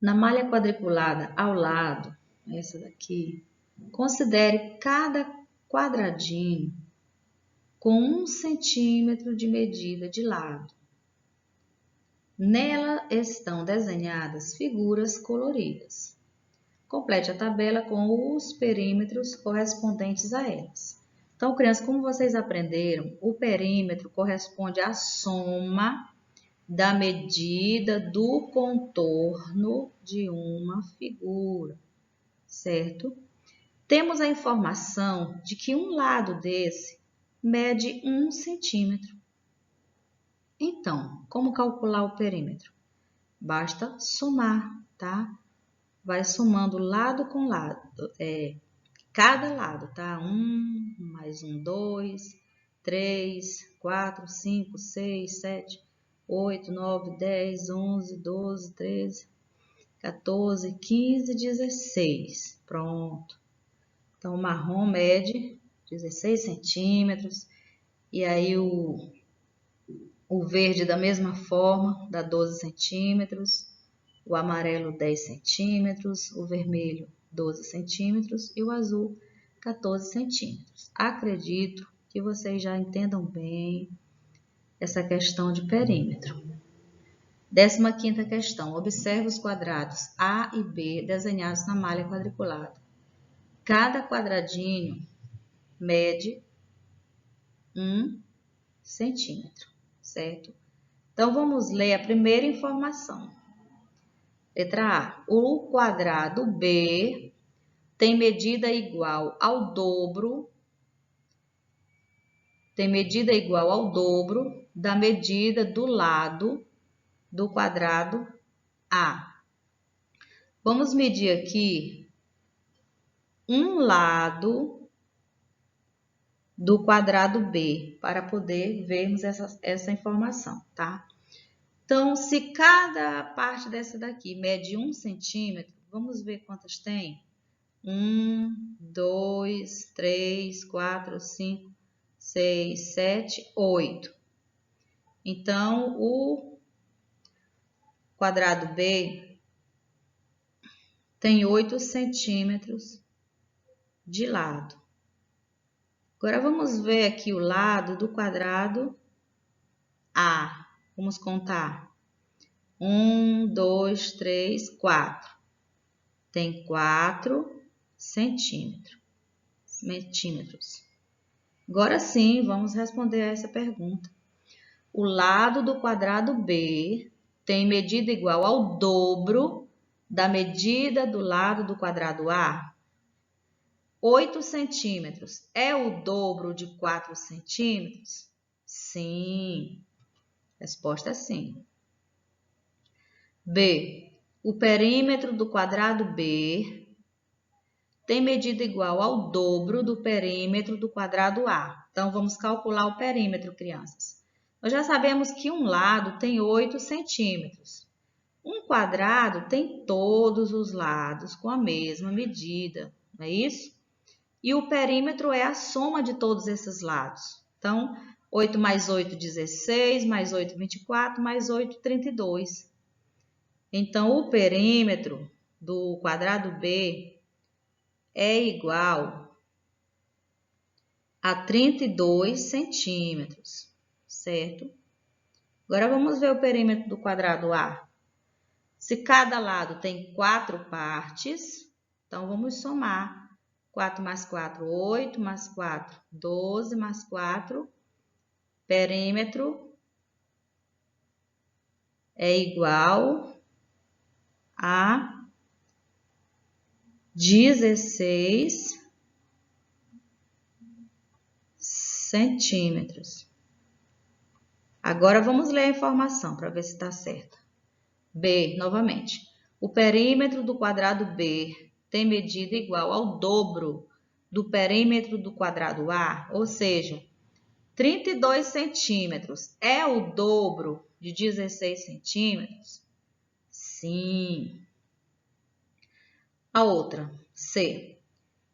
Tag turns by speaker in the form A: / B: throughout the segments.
A: Na malha quadriculada ao lado, essa daqui, considere cada quadradinho com 1 centímetro de medida de lado. Nela estão desenhadas figuras coloridas. Complete a tabela com os perímetros correspondentes a elas. Então, crianças, como vocês aprenderam, o perímetro corresponde à soma da medida do contorno de uma figura, certo? Temos a informação de que um lado desse mede 1 centímetro. Então, como calcular o perímetro? Basta somar, tá? Vai somando lado com lado, cada lado, tá? 1, mais 1, 2, 3, 4, 5, 6, 7, 8, 9, 10, 11, 12, 13, 14, 15, 16. Pronto. Então, o marrom mede 16 centímetros. E aí, o verde da mesma forma, dá 12 centímetros. O amarelo, 10 centímetros. O vermelho, 12 centímetros. E o azul, 14 centímetros. Acredito que vocês já entendam bem essa questão de perímetro. 15ª questão. Observe os quadrados A e B desenhados na malha quadriculada. Cada quadradinho mede 1 centímetro, certo? Então, vamos ler a primeira informação. Letra A. O quadrado B tem medida igual ao dobro da medida do lado do quadrado A. Vamos medir aqui um lado do quadrado B para poder vermos essa informação, tá? Então, se cada parte dessa daqui mede 1 centímetro, vamos ver quantas tem? 1, 2, 3, 4, 5, 6, 7, 8. Então, o quadrado B tem 8 centímetros de lado. Agora, vamos ver aqui o lado do quadrado A. Vamos contar. 1, 2, 3, 4. Tem 4 centímetros. Agora sim, vamos responder a essa pergunta. O lado do quadrado B tem medida igual ao dobro da medida do lado do quadrado A? 8 centímetros é o dobro de 4 centímetros? Sim. Resposta sim. B. O perímetro do quadrado B tem medida igual ao dobro do perímetro do quadrado A. Então, vamos calcular o perímetro, crianças. Nós já sabemos que um lado tem 8 centímetros. Um quadrado tem todos os lados com a mesma medida, não é isso? E o perímetro é a soma de todos esses lados. Então, 8 mais 8, 16, mais 8, 24, mais 8, 32. Então, o perímetro do quadrado B é igual a 32 centímetros, certo? Agora, vamos ver o perímetro do quadrado A. Se cada lado tem 4 partes, então, vamos somar. 4 mais 4, 8, mais 4, 12, mais 4. Perímetro é igual a 16 centímetros. Agora, vamos ler a informação para ver se está certa. B, novamente. O perímetro do quadrado B tem medida igual ao dobro do perímetro do quadrado A, ou seja, 32 centímetros é o dobro de 16 centímetros? Sim. A outra, C.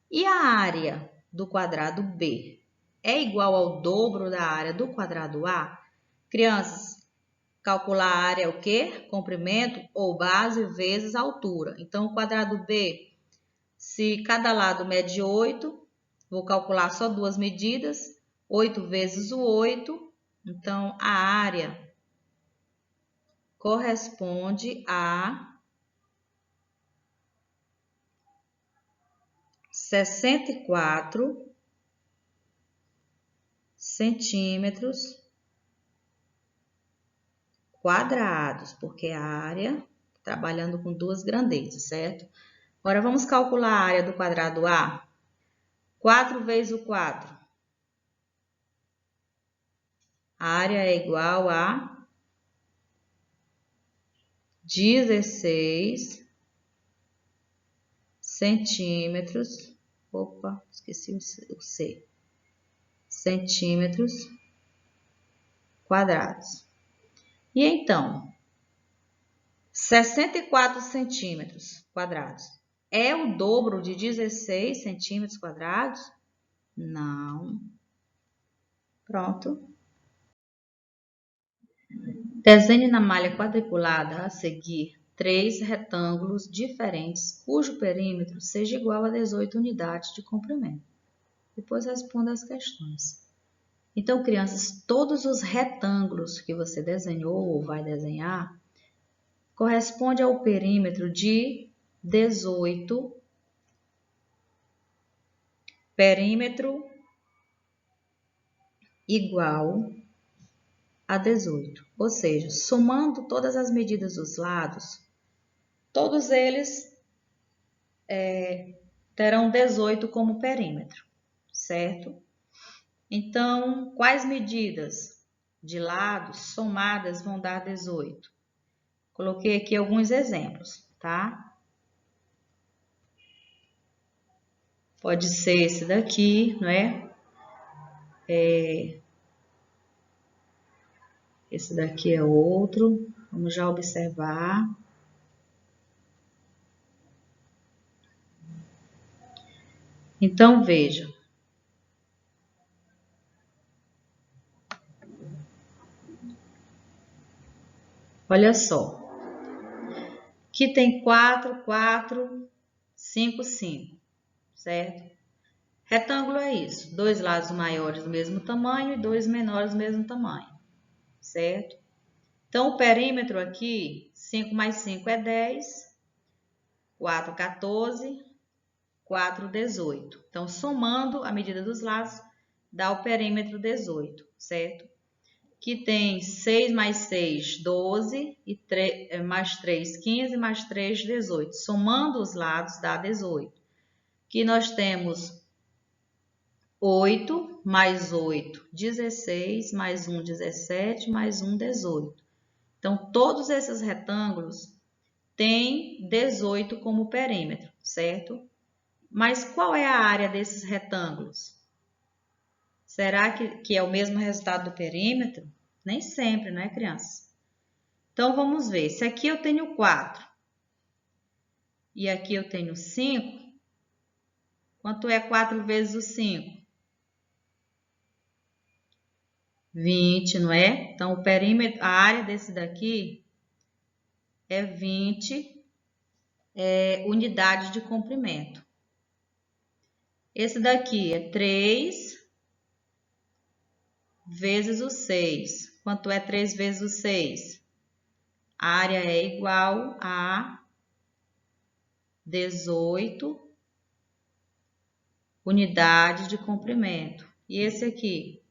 A: E a área do quadrado B é igual ao dobro da área do quadrado A? Crianças, calcular a área é o quê? Comprimento ou base vezes altura. Então, o quadrado B, se cada lado mede 8, vou calcular só duas medidas, 8 vezes o 8, então a área corresponde a 64 centímetros quadrados, porque a área, trabalhando com duas grandezas, certo? Agora, vamos calcular a área do quadrado A. 4 vezes o 4. A área é igual a 16 centímetros. Opa, esqueci o C. Centímetros quadrados. E então, 64 centímetros quadrados é o dobro de 16 centímetros quadrados? Não. Pronto. Desenhe na malha quadriculada a seguir 3 retângulos diferentes cujo perímetro seja igual a 18 unidades de comprimento. Depois responda as questões. Então, crianças, todos os retângulos que você desenhou ou vai desenhar corresponde ao perímetro de 18, perímetro igual a 18. Ou seja, somando todas as medidas dos lados, todos eles terão 18 como perímetro, certo? Então, quais medidas de lados somadas vão dar 18? Coloquei aqui alguns exemplos, tá? Pode ser esse daqui, não é? Esse daqui é outro. Vamos já observar. Então, veja. Olha só. Aqui tem 4, 4, 5, 5, certo? Retângulo é isso. Dois lados maiores do mesmo tamanho e dois menores do mesmo tamanho, certo? Então, o perímetro aqui, 5 mais 5 é 10, 4, 14, 4, 18. Então, somando a medida dos lados, dá o perímetro 18, certo? Que tem 6 mais 6, 12, e 3, mais 3, 15, mais 3, 18. Somando os lados, dá 18. Que nós temos 8, mais 8, 16, mais 1, 17, mais 1, 18. Então, todos esses retângulos têm 18 como perímetro, certo? Mas qual é a área desses retângulos? Será que é o mesmo resultado do perímetro? Nem sempre, não é, crianças? Então, vamos ver. Se aqui eu tenho 4 e aqui eu tenho 5, quanto é 4 vezes o 5? 20, não é? Então, o perímetro, a área desse daqui é 20 unidades de comprimento. Esse daqui é 3 vezes o 6. Quanto é 3 vezes o 6? A área é igual a 18 unidades de comprimento. E esse aqui?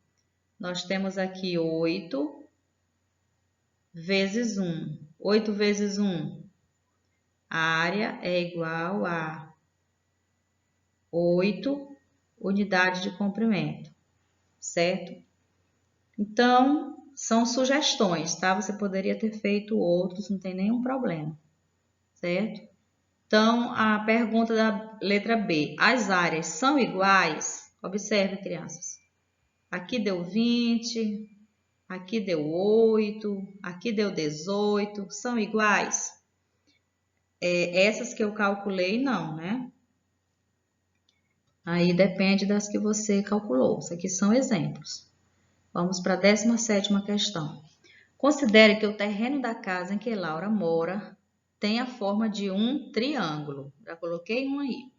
A: Nós temos aqui 8 vezes 1. 8 vezes 1. A área é igual a 8 unidades de comprimento, certo? Então, são sugestões, tá? Você poderia ter feito outros, não tem nenhum problema, certo? Então, a pergunta da letra B. As áreas são iguais? Observe, crianças. Aqui deu 20, aqui deu 8, aqui deu 18. São iguais? Essas que eu calculei, não, né? Aí depende das que você calculou. Isso aqui são exemplos. Vamos para a 17ª questão. Considere que o terreno da casa em que Laura mora tem a forma de um triângulo. Já coloquei um aí.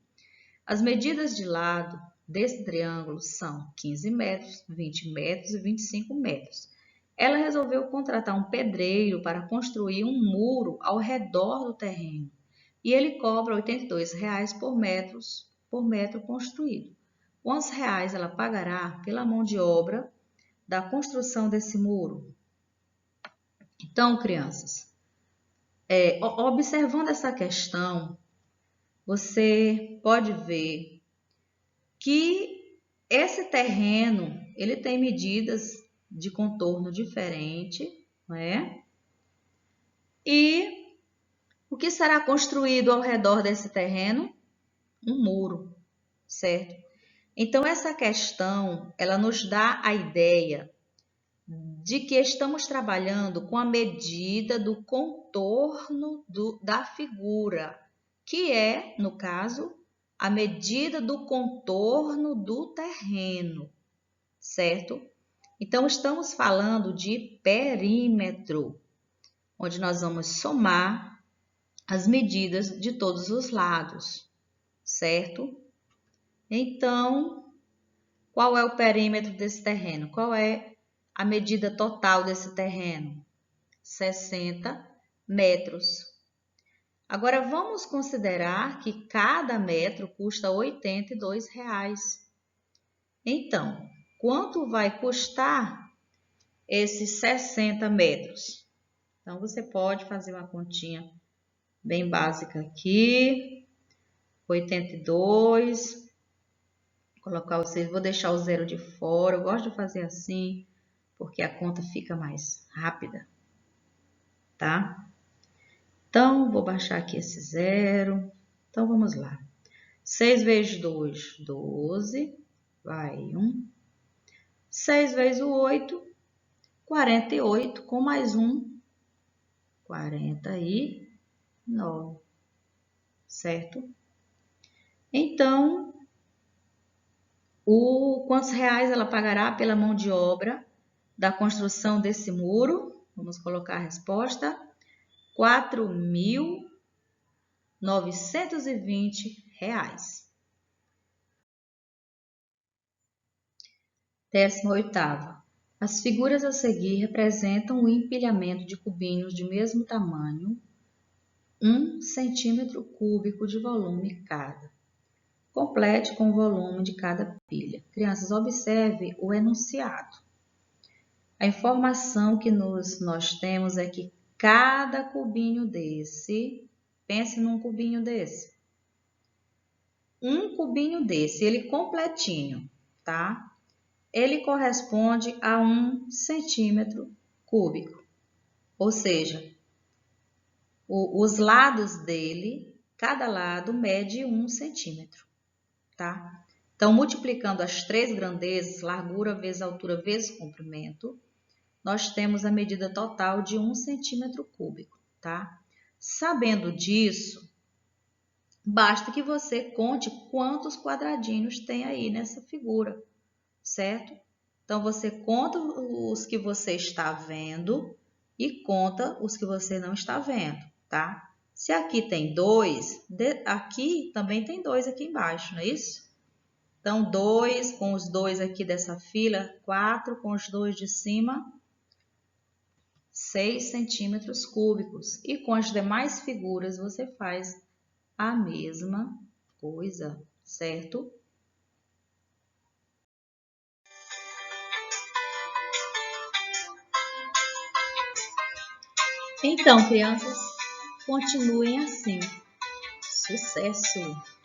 A: As medidas de lado desse triângulo são 15 metros, 20 metros e 25 metros. Ela resolveu contratar um pedreiro para construir um muro ao redor do terreno. E ele cobra R$ 82 por metro construído. Quantos reais ela pagará pela mão de obra da construção desse muro? Então, crianças, observando essa questão, você pode ver que esse terreno ele tem medidas de contorno diferente, não é? E o que será construído ao redor desse terreno? Um muro, certo? Então, essa questão, ela nos dá a ideia de que estamos trabalhando com a medida do contorno da figura, que é, no caso, a medida do contorno do terreno, certo? Então, estamos falando de perímetro, onde nós vamos somar as medidas de todos os lados, certo? Então, qual é o perímetro desse terreno? Qual é a medida total desse terreno? 60 metros. Agora, vamos considerar que cada metro custa R$ 82. Então, quanto vai custar esses 60 metros? Então, você pode fazer uma continha bem básica aqui. 82. Colocar o 6, vou deixar o 0 de fora. Eu gosto de fazer assim, porque a conta fica mais rápida, tá? Então, vou baixar aqui esse 0. Então, vamos lá. 6 vezes 2, 12. Vai 1. 6 vezes o 8, 48. Com mais 1, 49. Certo? Então, quantos reais ela pagará pela mão de obra da construção desse muro? Vamos colocar a resposta. R$ 4.920. 18ª. As figuras a seguir representam o empilhamento de cubinhos de mesmo tamanho, 1 centímetro cúbico de volume cada. Complete com o volume de cada pilha. Crianças, observe o enunciado. A informação que nós temos é que cada cubinho desse, pense num cubinho desse. Um cubinho desse, ele completinho, tá? Ele corresponde a 1 centímetro cúbico. Ou seja, os lados dele, cada lado mede 1 centímetro, tá? Então, multiplicando as três grandezas, largura vezes altura vezes comprimento, nós temos a medida total de 1 centímetro cúbico, tá? Sabendo disso, basta que você conte quantos quadradinhos tem aí nessa figura, certo? Então, você conta os que você está vendo e conta os que você não está vendo, tá? Se aqui tem 2, aqui também tem 2 aqui embaixo, não é isso? Então, 2 com os 2 aqui dessa fila, 4 com os 2 de cima, 6 centímetros cúbicos. E com as demais figuras você faz a mesma coisa, certo? Então, crianças, continuem assim. Sucesso!